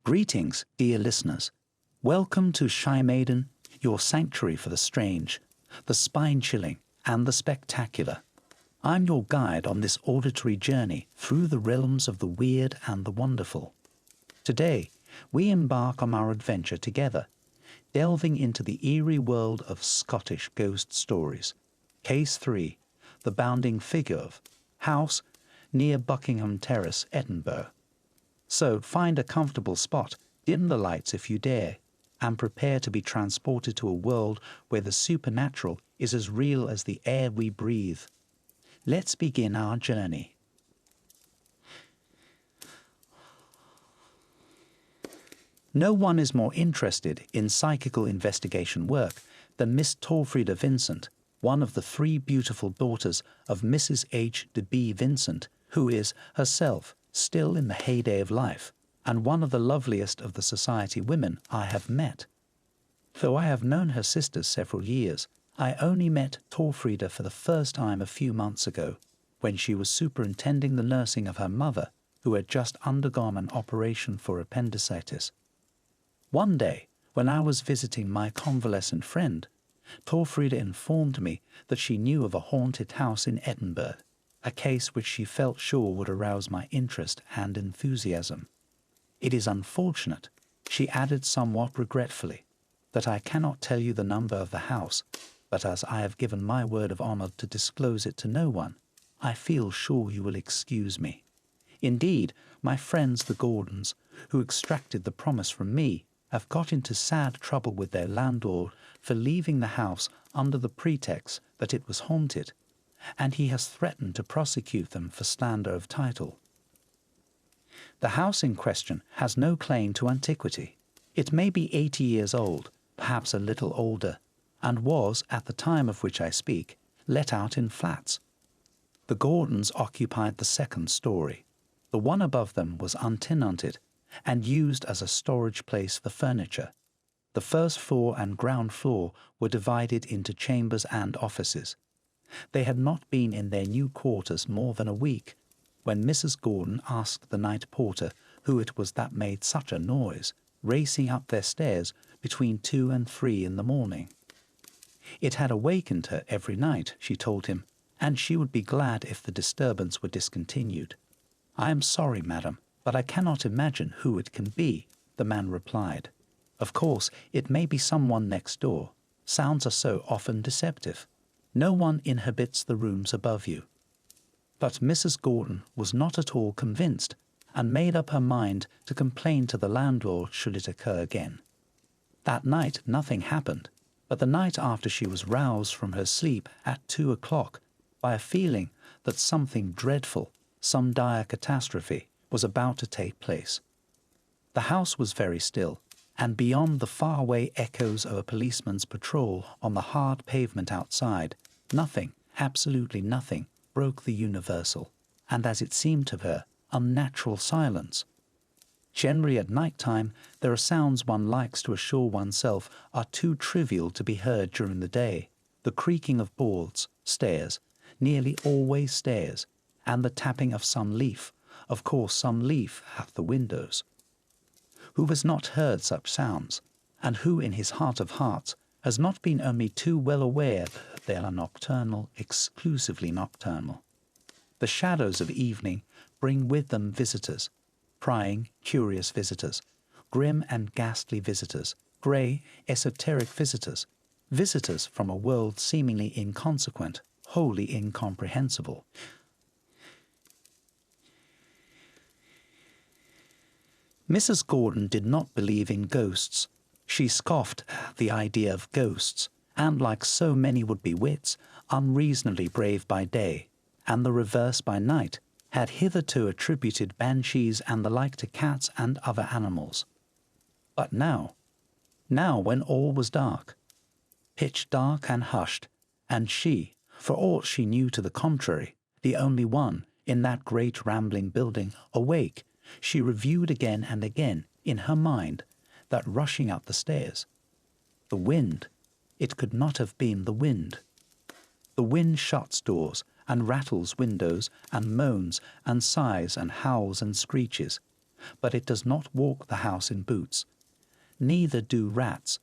Greetings, dear listeners. Welcome to ShyMaiden, your sanctuary for the strange, the spine-chilling, and the spectacular. I'm your guide on this auditory journey through the realms of the weird and the wonderful. Today, we embark on our adventure together, delving into the eerie world of Scottish ghost stories. Case 3, the bounding figure of house near Buckingham Terrace, Edinburgh. So find a comfortable spot, dim the lights if you dare, and prepare to be transported to a world where the supernatural is as real as the air we breathe. Let's begin our journey. No one is more interested in psychical investigation work than Miss Torfrida Vincent, one of the 3 beautiful daughters of Mrs. H. de B. Vincent, who is herself still in the heyday of life, and one of the loveliest of the society women I have met. Though I have known her sisters several years, I only met Torfrida for the first time a few months ago, when she was superintending the nursing of her mother, who had just undergone an operation for appendicitis. One day, when I was visiting my convalescent friend, Torfrida informed me that she knew of a haunted house in Edinburgh, a case which she felt sure would arouse my interest and enthusiasm. It is unfortunate, she added somewhat regretfully, that I cannot tell you the number of the house, but as I have given my word of honor to disclose it to no one, I feel sure you will excuse me. Indeed, my friends the Gordons, who extracted the promise from me, have got into sad trouble with their landlord for leaving the house under the pretext that it was haunted, and he has threatened to prosecute them for slander of title. The house in question has no claim to antiquity. It may be 80 years old, perhaps a little older, and was, at the time of which I speak, let out in flats. The Gordons occupied the 2nd story. The one above them was untenanted and used as a storage place for furniture. The 1st floor and ground floor were divided into chambers and offices. They had not been in their new quarters more than a week, when Mrs. Gordon asked the night porter who it was that made such a noise, racing up their stairs between 2 and 3 in the morning. It had awakened her every night, she told him, and she would be glad if the disturbance were discontinued. "I am sorry, madam, but I cannot imagine who it can be," the man replied. "Of course, it may be someone next door. Sounds are so often deceptive. No one inhabits the rooms above you." But Mrs. Gordon was not at all convinced, and made up her mind to complain to the landlord should it occur again. That night nothing happened, but the night after she was roused from her sleep at 2 o'clock by a feeling that something dreadful, some dire catastrophe, was about to take place. The house was very still, and beyond the faraway echoes of a policeman's patrol on the hard pavement outside, nothing, absolutely nothing, broke the universal, and as it seemed to her, unnatural silence. Generally at night time, there are sounds one likes to assure oneself are too trivial to be heard during the day. The creaking of boards, stairs, nearly always stairs, and the tapping of some leaf, of course some leaf at the windows. Who has not heard such sounds, and who in his heart of hearts has not been only too well aware that they are nocturnal, exclusively nocturnal? The shadows of evening bring with them visitors, prying, curious visitors, grim and ghastly visitors, grey, esoteric visitors, visitors from a world seemingly inconsequent, wholly incomprehensible. Mrs. Gordon did not believe in ghosts. She scoffed at the idea of ghosts, and like so many would-be wits, unreasonably brave by day, and the reverse by night, had hitherto attributed banshees and the like to cats and other animals. But now when all was dark, pitch dark and hushed, and she, for aught she knew to the contrary, the only one in that great rambling building, awake, she reviewed again and again, in her mind, that rushing up the stairs. The wind, it could not have been the wind. The wind shuts doors, and rattles windows, and moans, and sighs, and howls, and screeches. but it does not walk the house in boots. Neither do rats.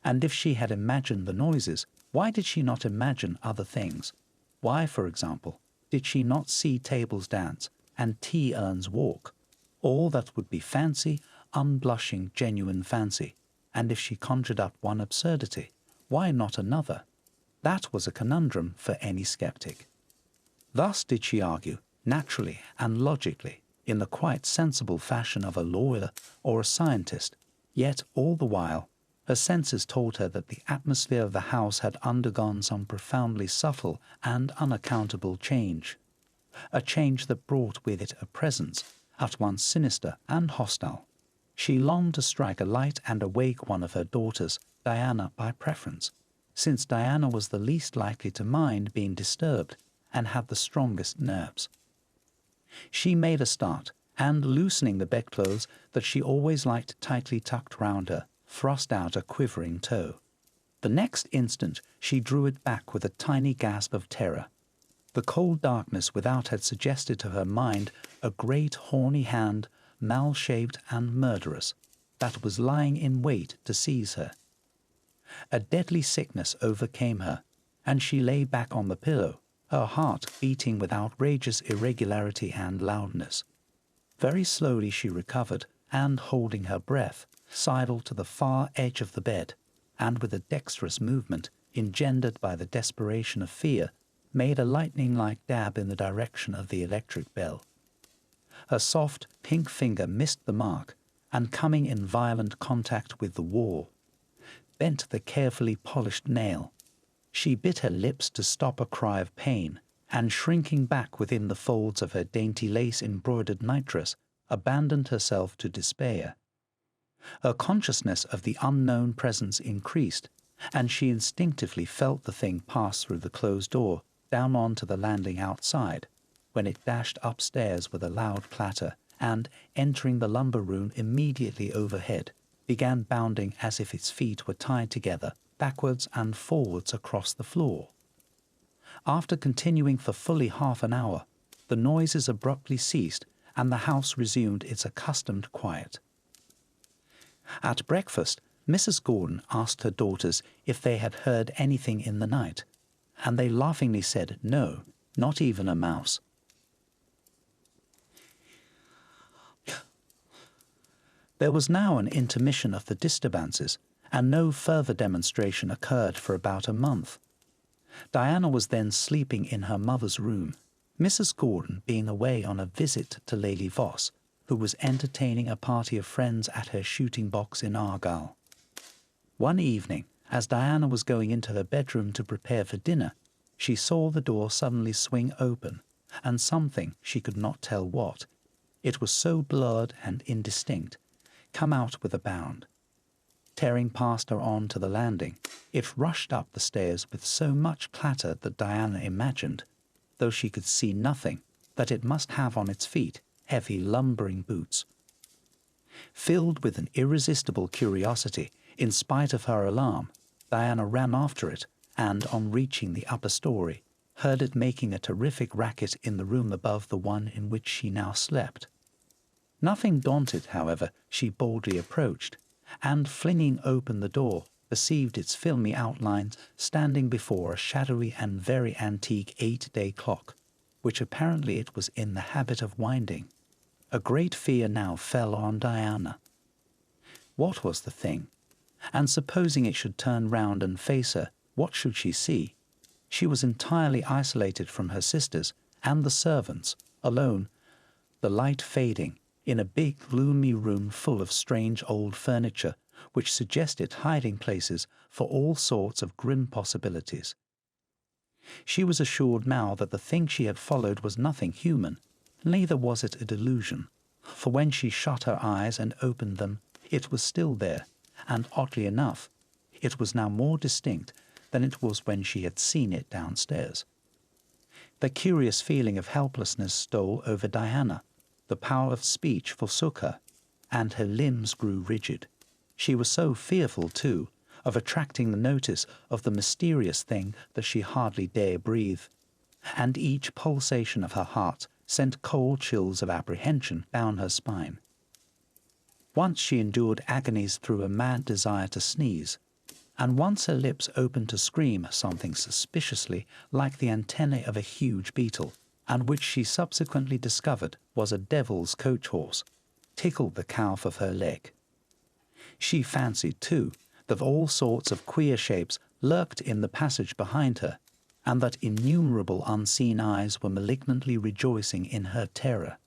And if she had imagined the noises, why did she not imagine other things? Why, for example, did she not see tables dance and tea-urns walk? All that would be fancy, unblushing, genuine fancy. And if she conjured up one absurdity, why not another? That was a conundrum for any skeptic. Thus did she argue, naturally and logically, in the quite sensible fashion of a lawyer or a scientist, yet all the while her senses told her that the atmosphere of the house had undergone some profoundly subtle and unaccountable change, a change that brought with it a presence at once sinister and hostile. She longed to strike a light and awake one of her daughters, Diana by preference, since Diana was the least likely to mind being disturbed and had the strongest nerves. She made a start, and loosening the bedclothes that she always liked tightly tucked round her, thrust out a quivering toe. The next instant she drew it back with a tiny gasp of terror. The cold darkness without had suggested to her mind a great horny hand, mal-shaped and murderous, that was lying in wait to seize her. A deadly sickness overcame her, and she lay back on the pillow, her heart beating with outrageous irregularity and loudness. Very slowly she recovered, and holding her breath, sidled to the far edge of the bed, and with a dexterous movement, engendered by the desperation of fear, made a lightning-like dab in the direction of the electric bell. Her soft, pink finger missed the mark, and coming in violent contact with the wall, bent the carefully polished nail. She bit her lips to stop a cry of pain, and shrinking back within the folds of her dainty lace-embroidered nightdress, abandoned herself to despair. Her consciousness of the unknown presence increased, and she instinctively felt the thing pass through the closed door, down on to the landing outside, when it dashed upstairs with a loud clatter, and, entering the lumber room immediately overhead, began bounding as if its feet were tied together, backwards and forwards across the floor. After continuing for fully half an hour, the noises abruptly ceased, and the house resumed its accustomed quiet. At breakfast, Mrs. Gordon asked her daughters if they had heard anything in the night, and they laughingly said no, not even a mouse. There was now an intermission of the disturbances, and no further demonstration occurred for about a month. Diana was then sleeping in her mother's room, Mrs. Gordon being away on a visit to Lady Voss, who was entertaining a party of friends at her shooting box in Argyll. One evening, as Diana was going into her bedroom to prepare for dinner, she saw the door suddenly swing open, and something, she could not tell what, it was so blurred and indistinct, come out with a bound. Tearing past her on to the landing, it rushed up the stairs with so much clatter that Diana imagined, though she could see nothing, that it must have on its feet heavy lumbering boots. Filled with an irresistible curiosity, in spite of her alarm, Diana ran after it, and on reaching the upper story, heard it making a terrific racket in the room above the one in which she now slept. Nothing daunted, however, she boldly approached, and flinging open the door, perceived its filmy outlines standing before a shadowy and very antique 8-day clock, which apparently it was in the habit of winding. A great fear now fell on Diana. What was the thing? And supposing it should turn round and face her, what should she see? She was entirely isolated from her sisters and the servants, alone, the light fading, in a big, gloomy room full of strange old furniture, which suggested hiding places for all sorts of grim possibilities. She was assured now that the thing she had followed was nothing human, neither was it a delusion, for when she shut her eyes and opened them, it was still there, and oddly enough, it was now more distinct than it was when she had seen it downstairs. The curious feeling of helplessness stole over Diana. The power of speech forsook her, and her limbs grew rigid. She was so fearful, too, of attracting the notice of the mysterious thing that she hardly dare breathe, and each pulsation of her heart sent cold chills of apprehension down her spine. Once she endured agonies through a mad desire to sneeze, and once her lips opened to scream something suspiciously like the antennae of a huge beetle, and which she subsequently discovered was a devil's coach horse, tickled the calf of her leg. She fancied, too, that all sorts of queer shapes lurked in the passage behind her, and that innumerable unseen eyes were malignantly rejoicing in her terror.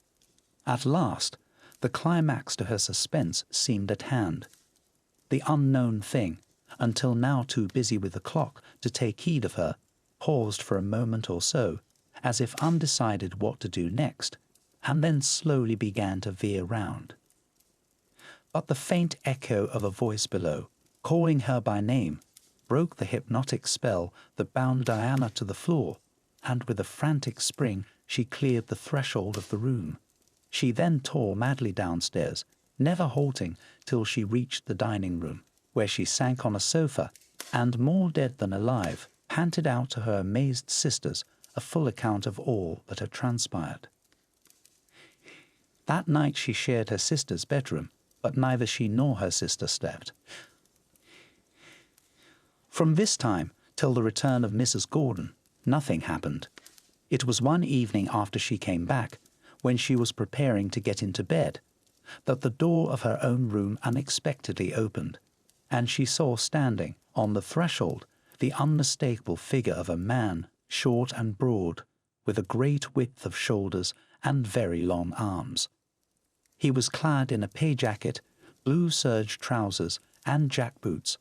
At last, the climax to her suspense seemed at hand. The unknown thing, until now too busy with the clock to take heed of her, paused for a moment or so, as if undecided what to do next, and then slowly began to veer round. But the faint echo of a voice below, calling her by name, broke the hypnotic spell that bound Diana to the floor, and with a frantic spring she cleared the threshold of the room. She then tore madly downstairs, never halting till she reached the dining room, where she sank on a sofa, and, more dead than alive, panted out to her amazed sisters a full account of all that had transpired. That night she shared her sister's bedroom, but neither she nor her sister slept. From this time till the return of Mrs. Gordon, nothing happened. It was one evening after she came back, when she was preparing to get into bed, that the door of her own room unexpectedly opened, and she saw standing on the threshold the unmistakable figure of a man, short and broad, with a great width of shoulders and very long arms. He was clad in a pay jacket, blue serge trousers, and jack boots.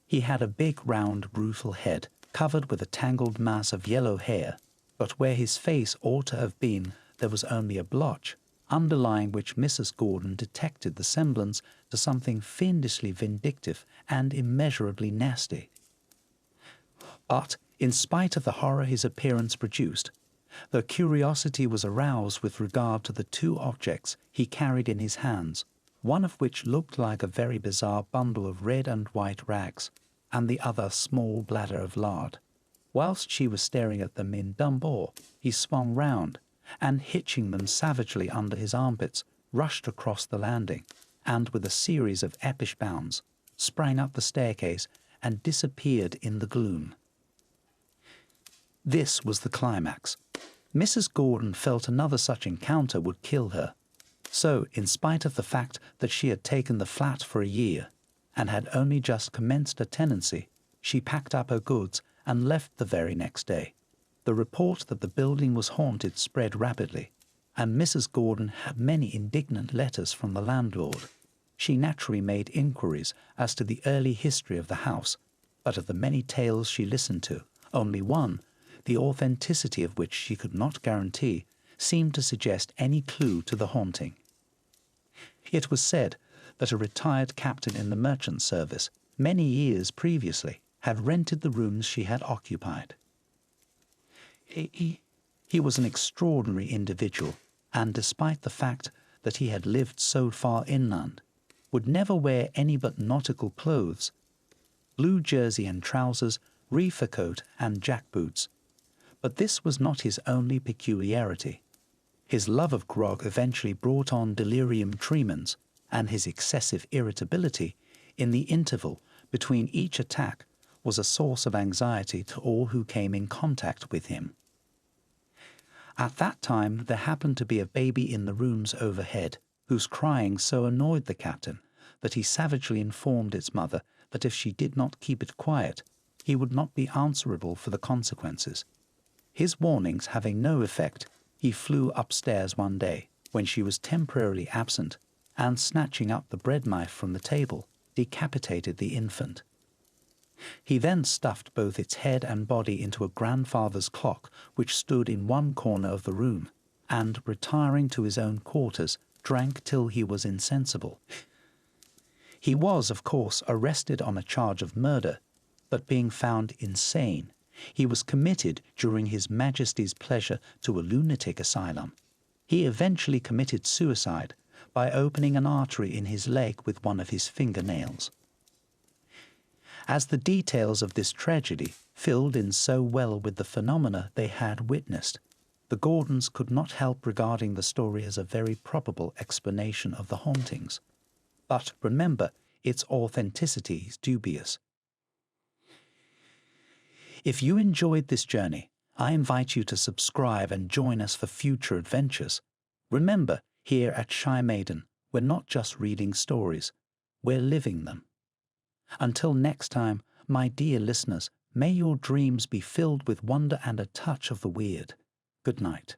He had a big, round, brutal head, covered with a tangled mass of yellow hair, but where his face ought to have been, there was only a blotch, underlying which Mrs. Gordon detected the semblance to something fiendishly vindictive and immeasurably nasty. But, in spite of the horror his appearance produced, though curiosity was aroused with regard to the two objects he carried in his hands, one of which looked like a very bizarre bundle of red and white rags, and the other a small bladder of lard. Whilst she was staring at them in dumb awe, he swung round, and hitching them savagely under his armpits, rushed across the landing, and with a series of epish bounds, sprang up the staircase and disappeared in the gloom. This was the climax. Mrs. Gordon felt another such encounter would kill her. So, in spite of the fact that she had taken the flat for a year, and had only just commenced a tenancy, she packed up her goods and left the very next day. The report that the building was haunted spread rapidly, and Mrs. Gordon had many indignant letters from the landlord. She naturally made inquiries as to the early history of the house, but of the many tales she listened to, only one, the authenticity of which she could not guarantee, seemed to suggest any clue to the haunting. It was said that a retired captain in the merchant service, many years previously, had rented the rooms she had occupied. He was an extraordinary individual, and despite the fact that he had lived so far inland, would never wear any but nautical clothes, blue jersey and trousers, reefer coat and jack boots. But this was not his only peculiarity. His love of grog eventually brought on delirium tremens, and his excessive irritability in the interval between each attack was a source of anxiety to all who came in contact with him. At that time there happened to be a baby in the rooms overhead, whose crying so annoyed the captain that he savagely informed its mother that if she did not keep it quiet, he would not be answerable for the consequences. His warnings having no effect, he flew upstairs one day, when she was temporarily absent, and snatching up the bread knife from the table, decapitated the infant. He then stuffed both its head and body into a grandfather's clock which stood in one corner of the room, and, retiring to his own quarters, drank till he was insensible. He was, of course, arrested on a charge of murder, but being found insane, he was committed during His Majesty's pleasure to a lunatic asylum. He eventually committed suicide by opening an artery in his leg with one of his fingernails. As the details of this tragedy filled in so well with the phenomena they had witnessed, the Gordons could not help regarding the story as a very probable explanation of the hauntings. But remember, its authenticity is dubious. If you enjoyed this journey, I invite you to subscribe and join us for future adventures. Remember, here at ShyMaiden, we're not just reading stories, we're living them. Until next time, my dear listeners, may your dreams be filled with wonder and a touch of the weird. Good night.